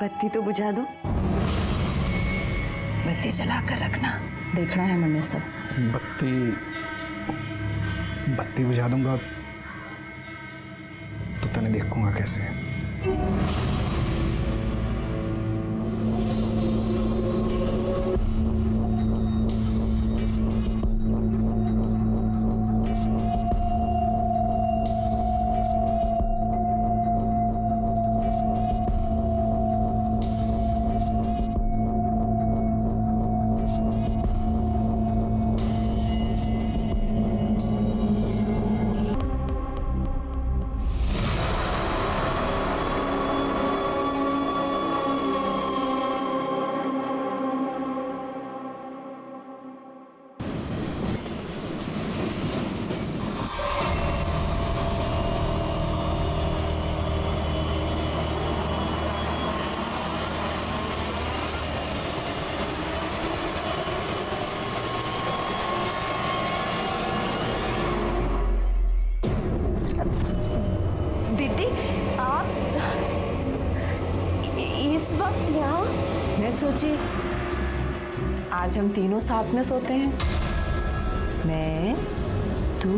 बत्ती तो बुझा दो। बत्ती जला कर रखना, देखना है मैंने सब। बत्ती बुझा दूंगा तो तने देखूंगा कैसे। दीदी आप इस वक्त यहाँ? मैं सोची आज हम तीनों साथ में सोते हैं, मैं, तू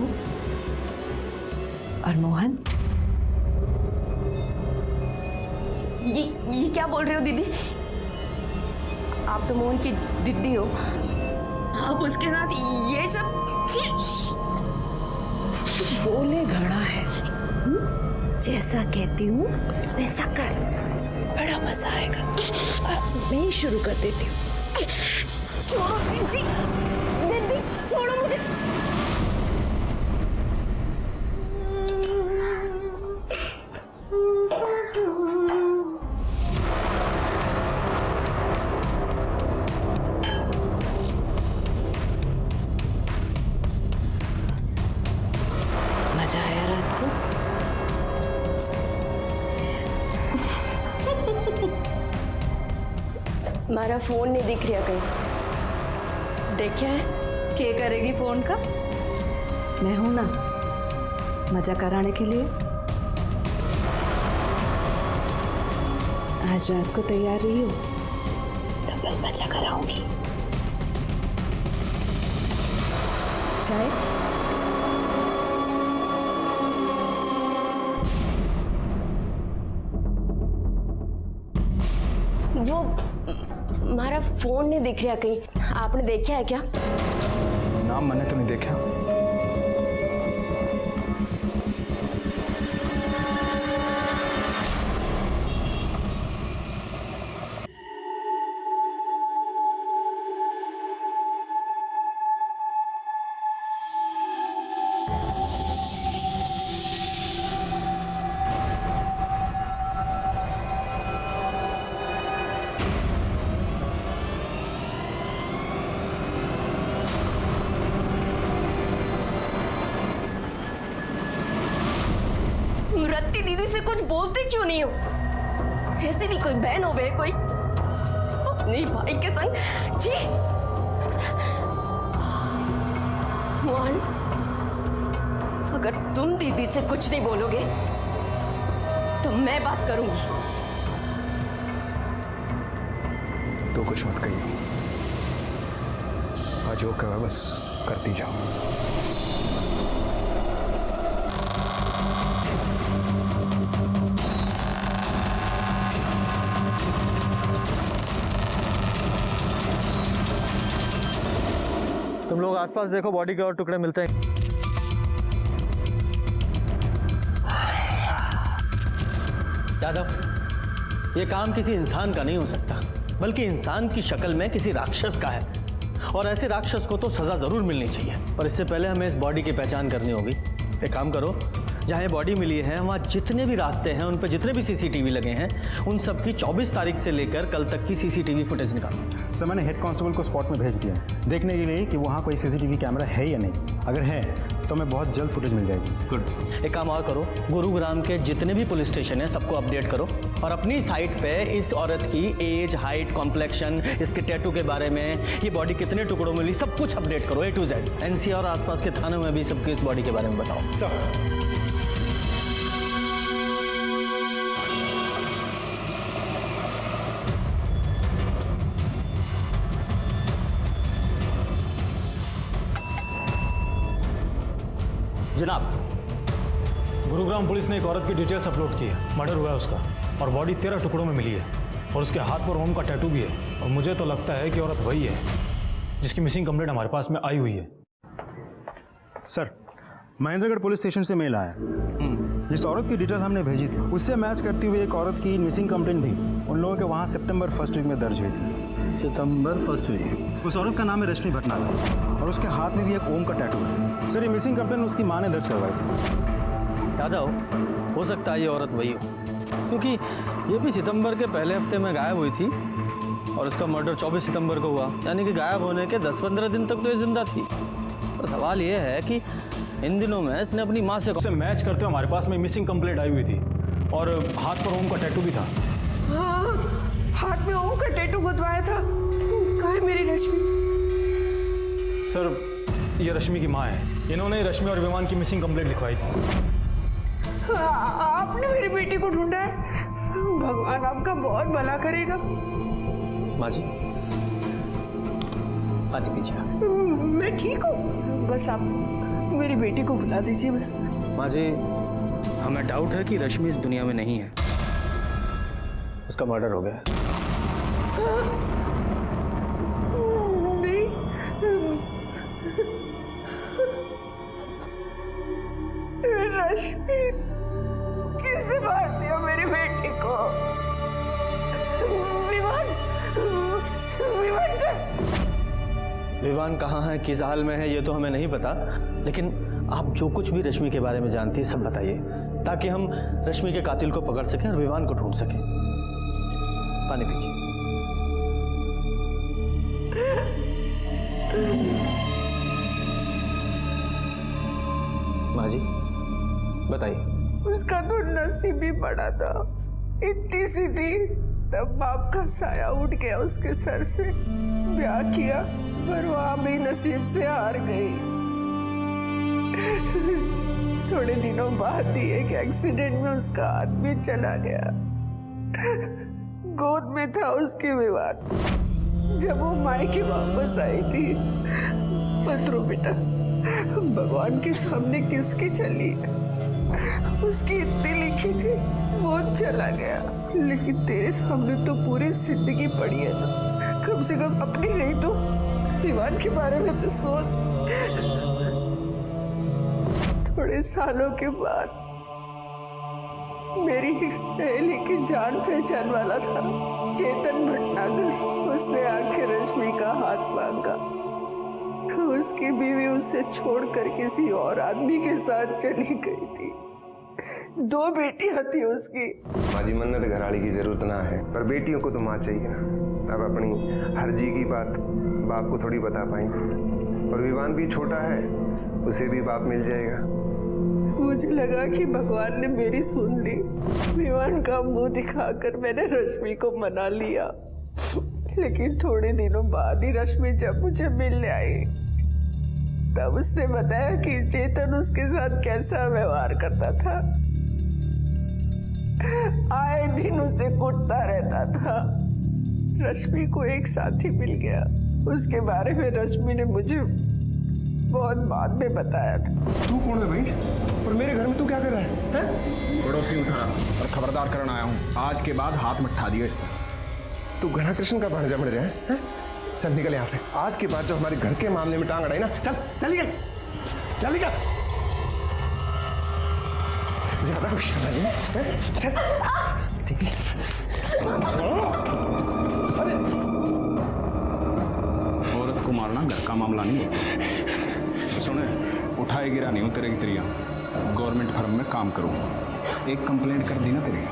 और मोहन। ये क्या बोल रहे हो दीदी? आप तो मोहन की दीदी हो, आप उसके साथ ये सब? बोले घड़ा है, जैसा कहती हूँ वैसा कर, बड़ा मजा आएगा। मैं ही शुरू कर देती हूँ। छोड़ो दीदी, दीदी छोड़ो मुझे। मजा आया रात को? हमारा फोन नहीं दिख रहा कहीं, देखा है? क्या करेगी फोन का? मैं हूं ना मजा कराने के लिए। आज रात को तैयार रही हो, डबल मजा कराऊंगी। चाय? वो हमारा फोन नहीं दिख रहा कहीं, आपने देखा है क्या? नाम मैंने तो नहीं देखा। रत्ती दीदी से कुछ बोलते क्यों नहीं हो? ऐसे भी कोई बहन हो वे, कोई अपने भाई के संग। जी मोहन, अगर तुम दीदी से कुछ नहीं बोलोगे तो मैं बात करूंगी। तो कुछ मत कहिए, आज जो कहा बस करती जाओ। तुम लोग आसपास देखो, बॉडी के और टुकड़े मिलते हैं। यादव, ये काम किसी इंसान का नहीं हो सकता, बल्कि इंसान की शक्ल में किसी राक्षस का है, और ऐसे राक्षस को तो सजा जरूर मिलनी चाहिए। पर इससे पहले हमें इस बॉडी की पहचान करनी होगी। एक काम करो, जहाँ ये बॉडी मिली है वहाँ जितने भी रास्ते हैं, उन पर जितने भी सीसीटीवी लगे हैं, उन सब की 24 तारीख से लेकर कल तक की सीसीटीवी फुटेज निकालो। सर, मैंने हेड कांस्टेबल को स्पॉट में भेज दिया है देखने के लिए कि वहाँ कोई सीसीटीवी कैमरा है या नहीं। अगर है तो हमें बहुत जल्द फुटेज मिल जाएगी। गुड। एक काम और करो, गुरुग्राम के जितने भी पुलिस स्टेशन है सबको अपडेट करो, और अपनी साइट पे इस औरत की एज, हाइट, कॉम्प्लेक्शन, इसके टैटू के बारे में, ये बॉडी कितने टुकड़ों में मिली, सब कुछ अपडेट करो A to Z। NCR और आसपास के थानों में भी सबकी इस बॉडी के बारे में बताओ। सर, गुरुग्राम पुलिस ने एक औरत की डिटेल्स अपलोड की है। मर्डर हुआ है उसका और बॉडी 13 टुकड़ों में मिली है और उसके हाथ पर ओम का टैटू भी है। और मुझे तो लगता है कि औरत वही है जिसकी मिसिंग कंप्लेंट हमारे पास में आई हुई है। सर, महेंद्रगढ़ पुलिस स्टेशन से मेल आया। जिस औरत की डिटेल हमने भेजी थी उससे मैच करती हुई एक औरत की मिसिंग कंप्लेंट भी उन लोगों के वहाँ सितंबर 1st वीक में दर्ज हुई थी। सितंबर 1st वीक। उस औरत का नाम है रश्मि भटनागर और उसके हाथ में भी एक ओम का टैटू है। सर, ये मिसिंग कंप्लेंट उसकी माँ ने दर्ज करवाई थी। यादव, हो सकता है ये औरत वही हो, क्योंकि ये भी सितंबर के पहले हफ्ते में गायब हुई थी और उसका मर्डर 24 सितंबर को हुआ, यानी कि गायब होने के 10-15 दिन तक तो ये जिंदा थी। तो सवाल ये है कि इन दिनों में इसने अपनी माँ से मैच करते हुए हमारे पास में मिसिंग कंप्लेंट आई हुई थी और हाथ पर ओम का टैटू भी था। हाँ, हाथ में ओम का टैटू गुदवाया था। कहाँ है मेरी रश्मि? सर, ये रश्मि की माँ है। इन्होंने रश्मि और विमान की मिसिंग कंप्लेंट लिखवाई थी। आपने मेरी बेटी को ढूंढा है। भगवान आपका बहुत भला करेगा। माँ जी, पानी पीजिए। मैं ठीक हूँ, बस आप मेरी बेटी को बुला दीजिए बस। माँ जी, हमें डाउट है कि रश्मि इस दुनिया में नहीं है, उसका मर्डर हो गया है। नहीं, रश्मि, किसने मार दिया मेरी बेटी को? विमान, विमान का विवान कहाँ है, किस हाल में है, ये तो हमें नहीं पता, लेकिन आप जो कुछ भी रश्मि के बारे में जानती है सब बताइए, ताकि हम रश्मि के कातिल को पकड़ सकें और विवान को ढूंढ सकें। पानी पीजिए। माँ जी, बताइए। उसका तो नसीब ही बड़ा था। इतनी सी थी तब बाप का साया उठ गया उसके सर से। ब्याह किया पर वहां भी नसीब से हार गई। थोड़े दिनों बाद ही एक एक्सीडेंट में उसका आदमी चला गया। गोद में था उसके विवान। जब वो मायके वापस आई थी, पत्रो बेटा, भगवान के सामने किसकी चली? उसकी इतनी लिखी थी, वो चला गया। लेकिन तेरे सामने तो पूरी जिंदगी पड़ी है ना, कम से कम अपनी नहीं तो दीवान के बारे में तो सोच। थोड़े सालों के बाद मेरी एक सहेली की जान पहचान वाला था, चेतन भटनागर। उसने आखिर रश्मि का हाथ मांगा। उसकी बीवी उसे छोड़कर किसी और आदमी के साथ चली गई थी। 2 बेटियां थी उसकी। माँ जी, मन्नत घराड़ी की जरूरत ना है, पर बेटियों को तो माँ चाहिए ना। अब अपनी हर्जी की बात बाप को थोड़ी बता पाएंगे। और विवान भी छोटा है, उसे भी बाप मिल जाएगा। मुझे लगा कि भगवान ने मेरी सुन ली। विवान का मुंह दिखाकर मैंने रश्मि को मना लिया। लेकिन थोड़े दिनों बाद ही रश्मि जब मुझे मिलने आई, तब उसने बताया कि चेतन उसके साथ कैसा व्यवहार करता था। आए दिन उसे कुटता रहता था। रश्मि को एक साथी मिल गया। उसके बारे में रश्मि ने मुझे बहुत बाद में बताया था। तू कौन है भाई? और मेरे घर में तू क्या कर रहा है? पड़ोसी उठा और खबरदार करना आया हूँ। आज के बाद हाथ में ठा दिया इसने। तू घना कृष्ण का भांजा बढ़ रहा है? चल निकल यहाँ से। आज के बाद जो हमारे घर के मामले में टांग अड़ाई ना, चल चल निकल, चल निकल। ज्यादा कुछ नहीं है। चल ठीक है। अरे औरत को मारना घर का मामला नहीं है। सुने, उठाए गिरा नहीं हूँ तेरे की तेरिया। गवर्नमेंट फर्म में काम करूँगा। एक कंप्लेंट कर दी ना तेरी,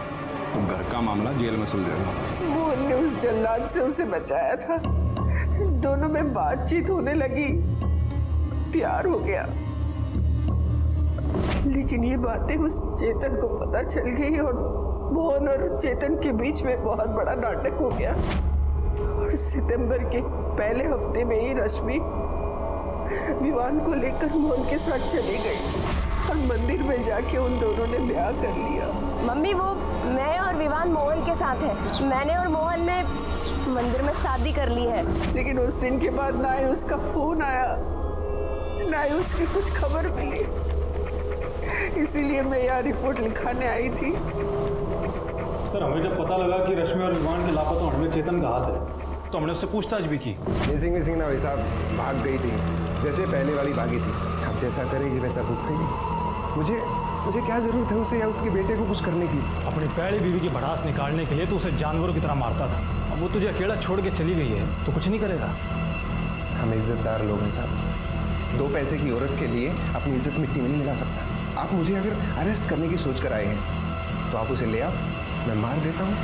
तो घर का मामला जेल में सुलझेगा। मोहन ने उस जल्लाद से उसे बचाया था। दोनों में बातचीत होने लगी, प्यार हो गया। लेकिन ये बातें उस चेतन को पता चल गई और मोहन और चेतन के बीच में बहुत बड़ा नाटक हो गया। और सितंबर के पहले हफ्ते में ही रश्मि विवान को लेकर मोहन के साथ चली गई और मंदिर में जाके उन दोनों ने ब्याह कर लिया। मम्मी, वो मैं और विवान मोहन के साथ है। मैंने और मोहन ने मंदिर में शादी कर ली है। लेकिन उस दिन के बाद ना ही उसका फोन आया, ना ही उसकी कुछ खबर मिली। इसीलिए मैं यहाँ रिपोर्ट लिखाने आई थी। सर हमें जब पता लगा कि रश्मि और विवान के लापता होने में चेतन का हाथ है तो हमने उससे पूछताछ भी की। मिसिंग ना भाई साहब, भाग गई थी जैसे पहले वाली भागी थी। अब जैसा करेगी वैसा भुगतेगी। मुझे क्या जरूरत है उसे या उसके बेटे को कुछ करने की? अपनी पहली बीवी की भड़ास निकालने के लिए तो उसे जानवरों की तरह मारता था। अब वो तुझे अकेला छोड़ के चली गई है तो कुछ नहीं करेगा। हम इज्जतदार लोग हैं साहब, 2 पैसे की औरत के लिए अपनी इज्जत मिट्टी में नहीं मिला सकता। आप मुझे अगर अरेस्ट करने की सोच कर आए हैं तो आप उसे ले आओ, मैं मार देता हूँ,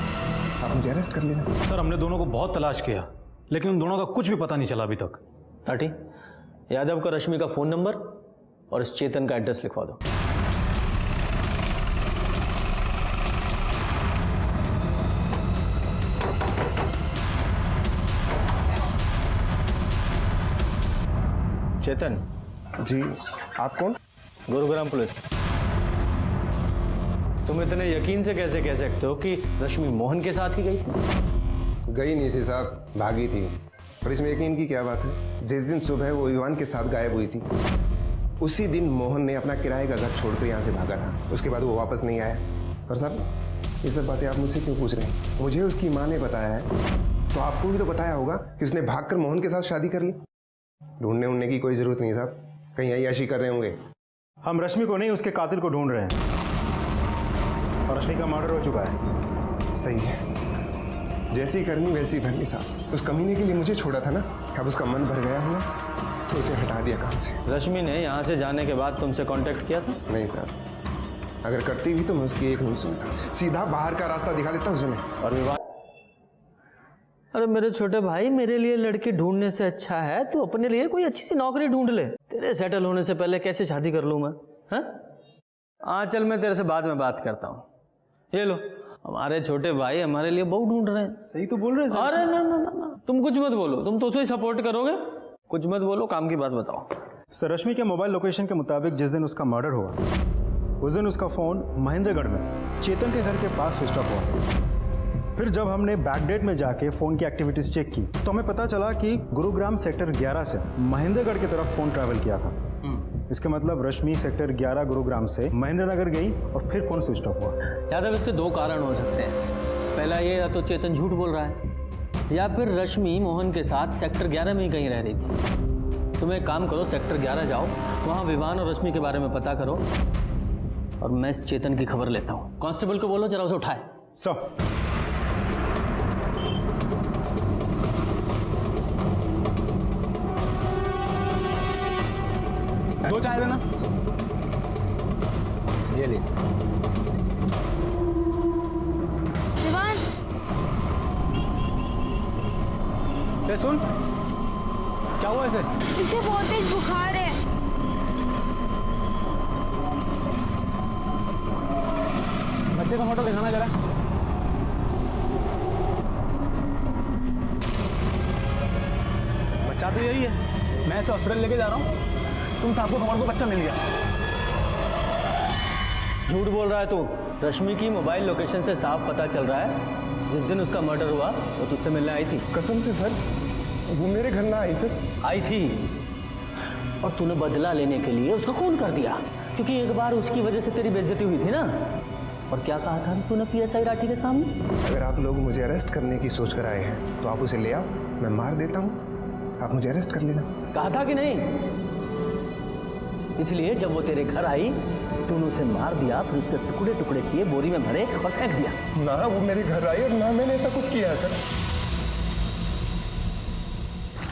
आप मुझे अरेस्ट कर लेना। सर हमने दोनों को बहुत तलाश किया लेकिन उन दोनों का कुछ भी पता नहीं चला अभी तक। टाटी, यादव का रश्मि का फ़ोन नंबर और इस चेतन का एड्रेस लिखवा दो। चेतन जी, आप कौन? गुरुग्राम पुलिस। तुम इतने यकीन से कैसे कह सकते हो कि रश्मि मोहन के साथ ही गई थी? गई नहीं थी साहब, भागी थी। और इसमें यकीन की क्या बात है? जिस दिन सुबह वो विवान के साथ गायब हुई थी उसी दिन मोहन ने अपना किराए का घर छोड़कर यहाँ से भागा था। उसके बाद वो वापस नहीं आया। और साहब ये सब बातें आप मुझसे क्यों पूछ रहे हैं? मुझे उसकी माँ ने बताया है तो आपको भी तो बताया होगा कि उसने भागकर मोहन के साथ शादी कर ली। ढूंढने उड़ने की कोई जरूरत नहीं साहब, कहीं अय्याशी कर रहे होंगे। हम रश्मि को नहीं, उसके कातिल को ढूंढ रहे हैं और रश्मि का मर्डर हो चुका है। सही है, जैसी करनी वैसी भरनी साहब। उस कमीने के लिए मुझे छोड़ा था ना, अब उसका मन भर गया हुआ तो उसे हटा दिया काम से। रश्मि ने यहाँ से जाने के बाद तुमसे कांटेक्ट किया था? नहीं साहब, अगर करती भी तो मैं उसकी एक नहीं सुनता, सीधा बाहर का रास्ता दिखा देता उसे मैं। और विवाह? अरे मेरे छोटे भाई, मेरे लिए लड़की ढूंढने से अच्छा है तू अपने लिए कोई अच्छी सी नौकरी ढूंढ ले। तेरे सेटल होने से पहले कैसे शादी कर लूँ मैं? हाँ चल, मैं तेरे से बाद में बात करता हूँ। ये लो, हमारे छोटे भाई हमारे लिए बहू ढूंढ रहे हैं। सही तो बोल रहे हैं सर। अरे ना, तुम कुछ मत बोलो, तुम तो उसे ही सपोर्ट करोगे। कुछ मत बोलो, काम की बात बताओ। सर रश्मि के मोबाइल लोकेशन के मुताबिक जिस दिन उसका मर्डर हुआ उस दिन उसका फ़ोन महेंद्रगढ़ में चेतन के घर के पास स्विच ऑफ हुआ। फिर जब हमने बैकडेट में जाके फ़ोन की एक्टिविटीज़ चेक की तो हमें पता चला कि गुरुग्राम सेक्टर 11 से महेंद्रगढ़ की तरफ फ़ोन ट्रैवल किया था। इसके मतलब रश्मि सेक्टर 11 गुरुग्राम से महेंद्रनगर गई और फिर फ़ोन स्विच ऑफ हुआ। यादव, इसके 2 कारण हो सकते हैं। पहला ये, या तो चेतन झूठ बोल रहा है या फिर रश्मि मोहन के साथ सेक्टर 11 में ही कहीं रह रही थी। तुम एक काम करो, सेक्टर 11 जाओ, वहाँ विवान और रश्मि के बारे में पता करो और मैं इस चेतन की खबर लेता हूँ। कांस्टेबल को बोलो जरा उसे उठाए। सर दो चाय देना। ये ले। विवान, सुन, क्या हुआ इसे? इसे बहुत तेज बुखार है। बच्चे का फोटो दिखाना जरा। बच्चा तो यही है, मैं इसे हॉस्पिटल लेके जा रहा हूँ। तुम साहब को कमर को बच्चा मिल गया। झूठ बोल रहा है तू। रश्मि की मोबाइल लोकेशन से साफ पता चल रहा है जिस दिन उसका मर्डर हुआ वो तुझसे मिलने आई थी। कसम से सर, वो मेरे घर ना आई सर। आई थी और तूने बदला लेने के लिए उसको खून कर दिया, क्योंकि एक बार उसकी वजह से तेरी बेइज्जती हुई थी ना। और क्या कहा था तूने पीएसआई राठी के सामने? अगर आप लोग मुझे अरेस्ट करने की सोच कर आए हैं तो आप उसे ले आओ, मैं मार देता हूँ, आप मुझे अरेस्ट कर लेना। कहा था कि नहीं? इसलिए जब वो तेरे घर आई तूने उसे मार दिया, फिर उसके टुकड़े टुकड़े किए, बोरी में भरे और फेंक दिया। ना वो मेरे घर आई और ना मैंने ऐसा कुछ किया है सर।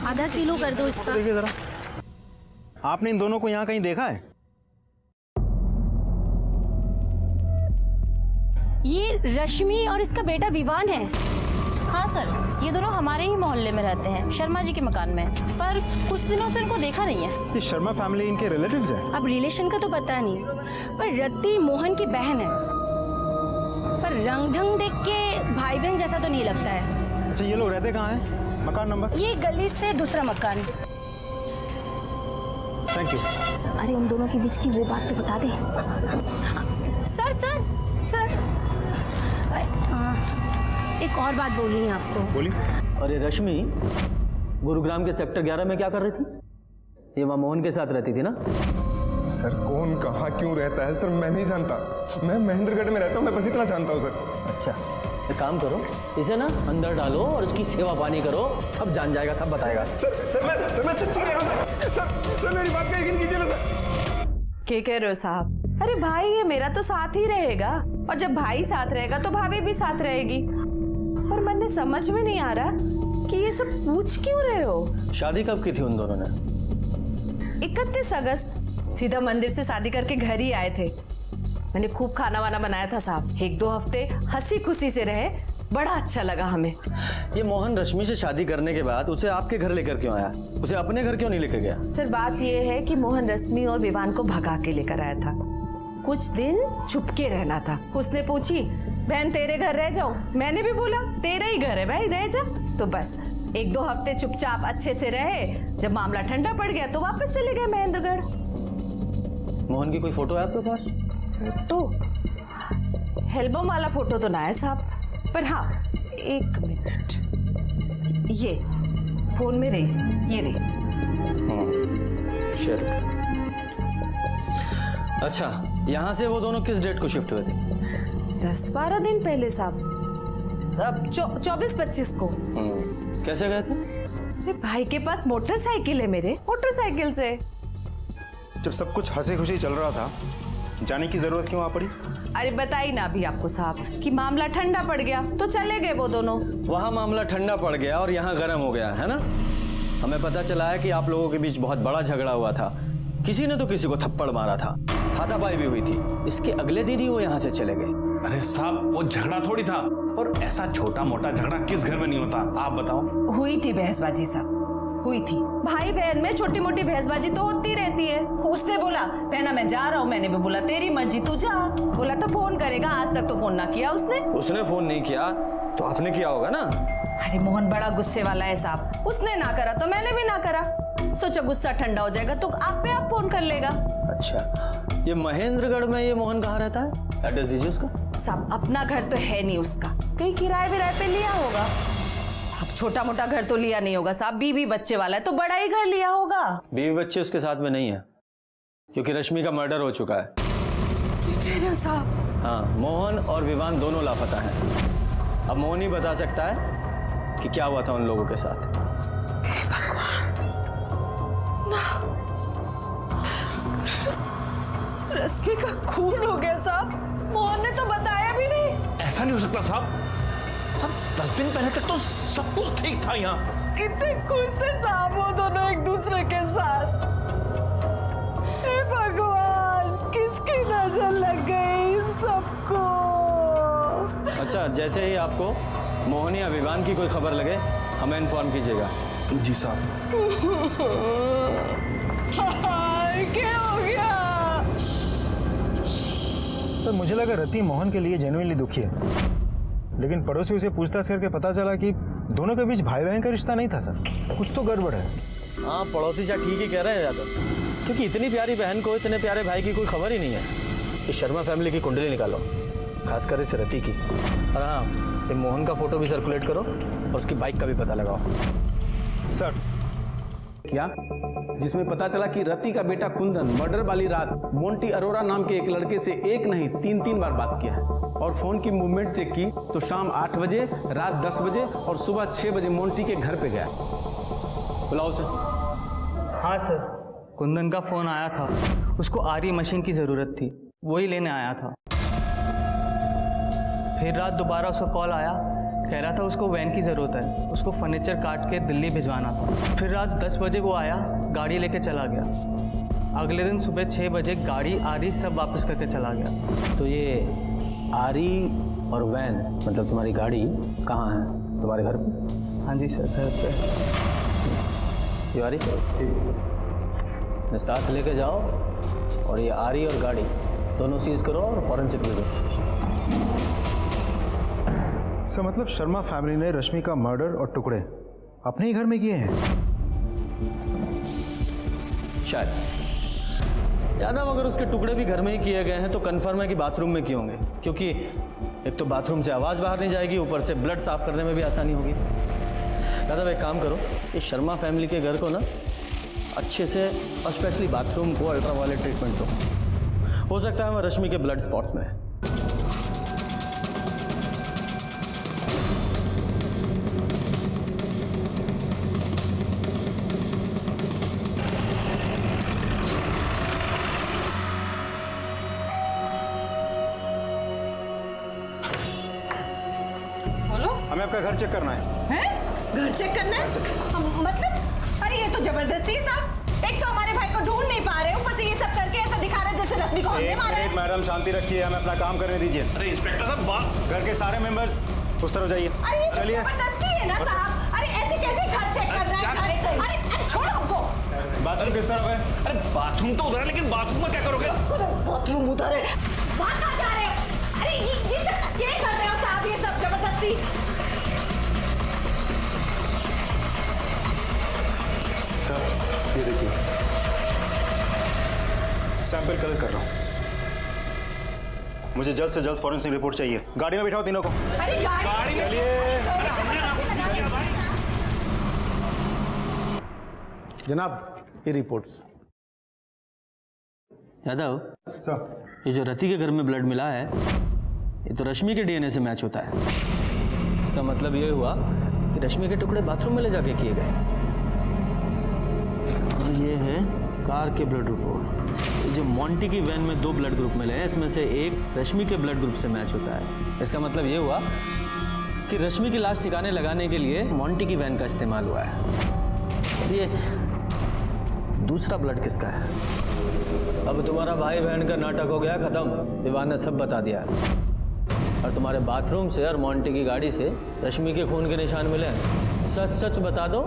आधा किलो कर दो इसका। देखिए जरा, आपने इन दोनों को यहाँ कहीं देखा है? ये रश्मि और इसका बेटा विवान है। हाँ सर, ये दोनों हमारे ही मोहल्ले में रहते हैं, शर्मा जी के मकान में, पर कुछ दिनों से इनको देखा नहीं है। ये शर्मा फैमिली इनके रिलेटिव्स हैं? अब रिलेशन का तो पता नहीं, पर रत्ती मोहन की बहन है। पर रंग ढंग देख के भाई बहन जैसा तो नहीं लगता है। अच्छा, ये लोग रहते कहाँ हैं? मकान नंबर? ये गली से दूसरा मकान। Thank you. अरे उन दोनों के बीच की वो बात तो बता दे। सर सर सर, एक और बात बोलनी है आपको। बोलिए। और ये रश्मि गुरुग्राम के सेक्टर 11 में क्या कर रही थी? ये वहाँ मोहन के साथ रहती थी ना? सर कौन कहाँ क्यों रहता है सर मैं नहीं जानता। मैं महेंद्रगढ़ में रहता हूँ, मैं बस इतना जानता हूँ सर। अच्छा, एक काम करो, इसे ना अंदर डालो और इसकी सेवा पानी करो, सब जान जाएगा, सब बताएगा। सर मैं सच्ची कह रहा हूँ सर मेरी बात का यकीन कीजिए ना सर। क्या कह रहे हो साहब? अरे भाई ये मेरा तो साथ ही रहेगा, और जब भाई साथ रहेगा तो भाभी भी साथ रहेगी। पर मन समझ में नहीं आ रहा कि ये सब पूछ क्यों रहे हो? शादी कब की थी उन दोनों ने? 31 अगस्त। सीधा मंदिर से शादी करके घर ही आए थे। मैंने खूब खाना वाना बनाया था साहब, 1-2 हफ्ते हंसी खुशी से रहे, बड़ा अच्छा लगा हमें। ये मोहन रश्मि से शादी करने के बाद उसे आपके घर लेकर क्यों आया? उसे अपने घर क्यों नहीं लेकर गया? सर बात ये है कि मोहन रश्मि और विवान को भगा के लेकर आया था। कुछ दिन चुपके रहना था। उसने पूछी बहन तेरे घर रह जाओ, मैंने भी बोला तेरा ही घर है भाई रह जा। तो बस 1-2 हफ्ते चुपचाप अच्छे से रहे, जब मामला ठंडा पड़ गया तो वापस चले गए महेंद्रगढ़। मोहन की कोई फोटो है आपके पास? फोटो? एल्बम वाला फोटो तो ना है साहब, पर हाँ 1 मिनट, ये फोन में रही, ये रही। शेयर। अच्छा, यहाँ से वो दोनों किस डेट को शिफ्ट हुए थे? 10-12 दिन पहले साहब, अब 24-25 को। कैसे गए थे? अरे भाई के पास मोटरसाइकिल है, मेरे मोटरसाइकिल से। जब सब कुछ हंसी खुशी चल रहा था, जाने की जरूरत क्यों आ पड़ी? अरे बताई ना अभी आपको साहब कि मामला ठंडा पड़ गया तो चले गए वो दोनों। वहाँ मामला ठंडा पड़ गया और यहाँ गर्म हो गया है ना? हमें पता चला है कि आप लोगों के बीच बहुत बड़ा झगड़ा हुआ था, किसी ने तो किसी को थप्पड़ मारा था, हाथापाई भी हुई थी। इसके अगले दिन ही वो यहाँ से चले गए। अरे साहब वो झगड़ा थोड़ी था, और ऐसा छोटा मोटा झगड़ा किस घर में नहीं होता, आप बताओ। हुई थी बहसबाजी साहब, हुई थी। भाई बहन में छोटी मोटी बहसबाजी तो होती रहती है। उसने बोला बहना मैं जा रहा हूँ, मैंने भी बोला तेरी मर्जी तू जा। बोला था फोन करेगा, आज तक तो फोन ना किया उसने फोन नहीं किया तो आपने किया होगा ना? अरे मोहन बड़ा गुस्से वाला है साहब, उसने ना करा तो मैंने भी ना करा। सोचा गुस्सा ठंडा हो जाएगा तो आप पे आप फोन कर लेगा। अच्छा, ये महेंद्रगढ़ में ये मोहन कहाँ रहता है? एड्रेस दीजिए उसका। साहब अपना घर तो है नहीं उसका, कहीं किराए विराए पे लिया होगा। अब छोटा मोटा घर तो लिया नहीं होगा साहब, बीवी बच्चे वाला है तो बड़ा ही घर लिया होगा। बीवी बच्चे उसके साथ में नहीं है, क्योंकि रश्मि का मर्डर हो चुका है। क्या कह रहे हो साहब? हाँ, मोहन और विवान दोनों लापता हैं। अब मोहन ही बता सकता है कि क्या हुआ था उन लोगों के साथ। रश्मि का खून हो गया साहब, मोहन ने तो बताया भी नहीं। ऐसा नहीं हो सकता साहब, 10 दिन पहले तक तो सब कुछ ठीक था यहाँ। कितने खुश थे साहब वो दोनों एक दूसरे के साथ। हे भगवान, किसकी नजर लग गई इन सबको। अच्छा, जैसे ही आपको मोहन या विवान की कोई खबर लगे हमें इन्फॉर्म कीजिएगा। जी साहब। क्या हो गया? तो मुझे लगा रति मोहन के लिए जेन्युइनली दुखी है, लेकिन पड़ोसियों से पूछताछ करके पता चला कि दोनों के बीच भाई बहन का रिश्ता नहीं था सर, कुछ तो गड़बड़ है। हाँ, पड़ोसी जा ठीक ही कह रहे हैं यादव, क्योंकि इतनी प्यारी बहन को इतने प्यारे भाई की कोई खबर ही नहीं है। इस शर्मा फैमिली की कुंडली निकालो, खासकर इस रति की। और हाँ, ये मोहन का फोटो भी सर्कुलेट करो और उसकी बाइक का भी पता लगाओ। सर क्या? जिसमें पता चला कि रति का बेटा कुंदन मर्डर वाली रात मोंटी अरोरा नाम के एक लड़के से एक नहीं 3 बार बात किया है, और फोन की मूवमेंट चेक की तो शाम 8 बजे, रात 10 बजे और सुबह 6 बजे मोंटी के घर पे गया। बुलाओ सर। हाँ सर, कुंदन का फोन आया था, उसको आरी मशीन की ज़रूरत थी, वही लेने आया था। फिर रात दोबारा उसका कॉल आया, कह रहा था उसको वैन की ज़रूरत है, उसको फर्नीचर काट के दिल्ली भिजवाना था। फिर रात 10 बजे वो आया, गाड़ी लेके चला गया। अगले दिन सुबह 6 बजे गाड़ी आरी सब वापस करके चला गया। तो ये आरी और वैन मतलब तुम्हारी गाड़ी कहाँ है? तुम्हारे घर पे? हाँ जी सर, घर पे। तिवारी साथ लेके जाओ और ये आरी और गाड़ी दोनों सीज करो और फॉरेंसिक भेजो। सर मतलब शर्मा फैमिली ने रश्मि का मर्डर और टुकड़े अपने ही घर में किए हैं? शायद। यादव, अगर उसके टुकड़े भी घर में ही किए गए हैं तो कंफर्म है कि बाथरूम में किए होंगे, क्योंकि एक तो बाथरूम से आवाज़ बाहर नहीं जाएगी, ऊपर से ब्लड साफ करने में भी आसानी होगी। यादव, एक काम करो, इस शर्मा फैमिली के घर को ना अच्छे से और स्पेशली बाथरूम को अल्ट्रावायलेट ट्रीटमेंट दो। हो सकता है मैं रश्मि के ब्लड स्पॉट्स में है। हमें आपका घर चेक करना है। हैं? घर चेक करना है? मतलब अरे ये तो जबरदस्ती है साहब। एक तो हमारे भाई को ढूंढ नहीं पा रहे, ऊपर से ये सब करके ऐसा दिखा रहे जैसे रश्मि को हमने एक मारा है। मिनट मैडम, शांति रखिए, हमें अपना काम करने दीजिए। अरे इंस्पेक्टर साहब, घर के सारे मेंबर्स उस तरफ जाइए। अरे ये तो चलिए। जबरदस्ती है ना साहब। अरे ऐसे कैसे घर चेक कर रहा है? अरे छोड़ो हमको। बाथरूम किस तरफ है? अरे बाथरूम तो उधर है, लेकिन बाथरूम में क्या करोगे? बाथरूम उधर है। वहाँ कहाँ जा रहे हो? अरे ये सब क्या कर रहे हो साहब? ये सब जबरदस्ती। सर ये देखिए, सैंपल कलेक्ट कर रहा हूँ। मुझे जल्द से जल्द फॉरेंसिक रिपोर्ट चाहिए। गाड़ी में बिठाओ तीनों को। अरे गाड़ी में जनाब ये रिपोर्ट्स। यादव सर, ये जो रति के घर में ब्लड मिला है ये तो रश्मि के डीएनए से मैच होता है। इसका मतलब ये हुआ कि रश्मि के टुकड़े बाथरूम में ले जाके किए गए। और ये है कार के ब्लड रिपोर्ट। ये जो मोंटी की वैन में 2 ब्लड ग्रुप मिले हैं, इसमें से एक रश्मि के ब्लड ग्रुप से मैच होता है। इसका मतलब ये हुआ कि रश्मि की लाश ठिकाने लगाने के लिए मोंटी की वैन का इस्तेमाल हुआ है। और ये दूसरा ब्लड किसका है? अब तुम्हारा भाई बहन का नाटक हो गया खत्म। विवान ने सब बता दिया। और तुम्हारे बाथरूम से और मोंटी की गाड़ी से रश्मि के खून के निशान मिले। सच सच बता दो,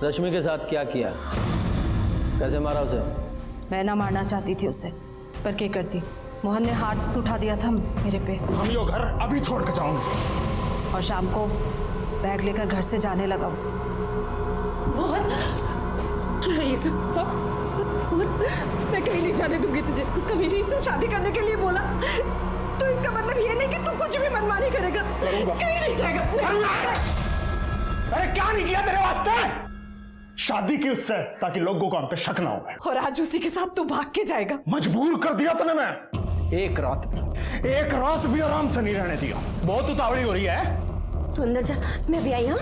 रश्मि के साथ क्या किया, कैसे मारा उसे? मैं ना मारना चाहती थी उससे, पर क्या करती, मोहन ने हाथ उठा दिया था मेरे पे। हम यो घर अभी छोड़ के जाऊंगे। और शाम को बैग लेकर घर से जाने लगा। मोहन, क्या ये सब? मोहन, मैं कहीं नहीं जाने दूंगी तुझे। उसका विनीत से शादी करने के लिए बोला, तो इसका मतलब ये नहीं कि तू कुछ भी मनमानी करेगा। कहीं नहीं जाएगा। अरे क्या नहीं किया तेरे वास्ते? शादी की उससे ताकि लोगों को हम पे शक ना हो। और आज उसी के साथ तू भाग के जाएगा। मजबूर कर दिया तूने। मैं एक रात भी आराम से नहीं रहने दिया। बहुत उतावली हो रही है। तू अंदर जा, मैं भी आई। हाँ,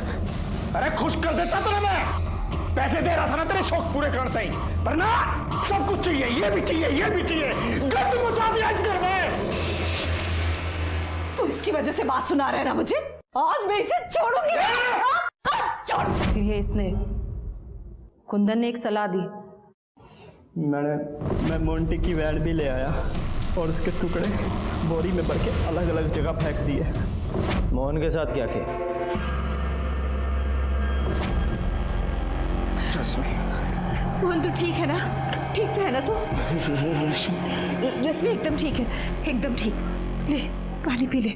अरे खुश कर देता तूने। मैं पैसे दे रहा था ना तेरे शौक पूरे करते ही, पर ना सब कुछ चाहिए, ये भी चाहिए, ये भी चाहिए। गंद मचा दिया इस घर में। तू इसकी वजह से बात सुना रहा है ना मुझे। आज मैं इसे छोड़ूंगी। छोड़। फिर ये इसने, कुंदन ने एक सलाह दी। मैं मोंटी की वैन भी ले आया और उसके टुकड़े बोरी में भर के अलग अलग जगह फेंक दिए। मोहन के साथ क्या किया? मोहन तू ठीक है ना? ठीक तो है ना तू? रश्मि एकदम ठीक है, एकदम ठीक। ले पानी पी ले।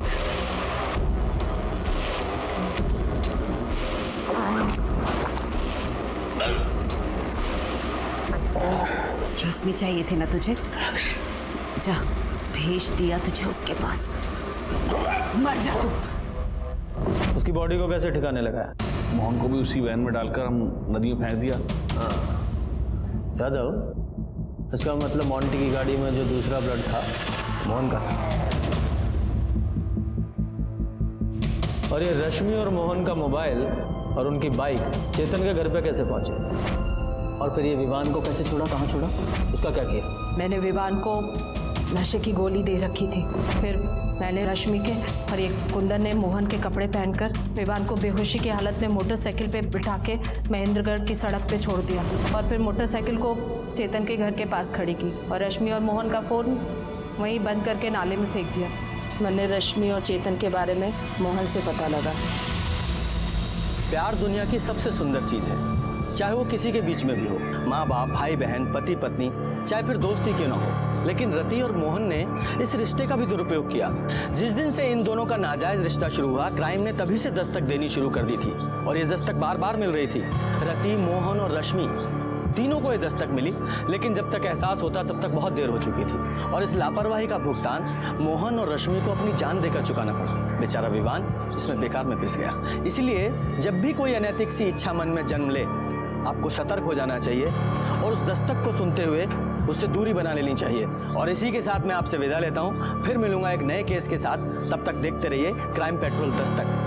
रश्मि चाहिए थी ना तुझे? जा, भेज दिया तुझे उसके पास। मर जा तू। उसकी बॉडी को कैसे ठिकाने लगाया? मोहन को भी उसी वैन में डालकर हम नदी में फेंक दिया। यादव, इसका मतलब मोंटी की गाड़ी में जो दूसरा ब्लड था मोहन का था। और ये रश्मि और मोहन का मोबाइल और उनकी बाइक चेतन के घर पे कैसे पहुंचे? और फिर ये विवान को कैसे छोड़ा, कहाँ छोड़ा, उसका क्या किया? मैंने विवान को नशे की गोली दे रखी थी। फिर मैंने रश्मि के और एक कुंदन ने मोहन के कपड़े पहनकर विवान को बेहोशी की हालत में मोटरसाइकिल पे बिठा के महेंद्रगढ़ की सड़क पे छोड़ दिया। और फिर मोटरसाइकिल को चेतन के घर के पास खड़ी की और रश्मि और मोहन का फ़ोन वहीं बंद करके नाले में फेंक दिया। मैंने रश्मि और चेतन के बारे में मोहन से पता लगा। प्यार दुनिया की सबसे सुंदर चीज़ है, चाहे वो किसी के बीच में भी हो, माँ बाप, भाई बहन, पति पत्नी, चाहे फिर दोस्ती क्यों ना हो। लेकिन रति और मोहन ने इस रिश्ते का भी दुरुपयोग किया। जिस दिन से इन दोनों का नाजायज रिश्ता शुरू हुआ, क्राइम ने तभी से दस्तक देनी शुरू कर दी थी। और ये दस्तक बार बार मिल रही थी। रति, मोहन और रश्मि तीनों को ये दस्तक मिली, लेकिन जब तक एहसास होता तब तक बहुत देर हो चुकी थी। और इस लापरवाही का भुगतान मोहन और रश्मि को अपनी जान देकर चुकाना पड़ा। बेचारा विवान इसमें बेकार में पिस गया। इसलिए जब भी कोई अनैतिक सी इच्छा मन में जन्म ले आपको सतर्क हो जाना चाहिए और उस दस्तक को सुनते हुए उससे दूरी बना लेनी चाहिए। और इसी के साथ मैं आपसे विदा लेता हूं, फिर मिलूंगा एक नए केस के साथ। तब तक देखते रहिए क्राइम पेट्रोल दस्तक।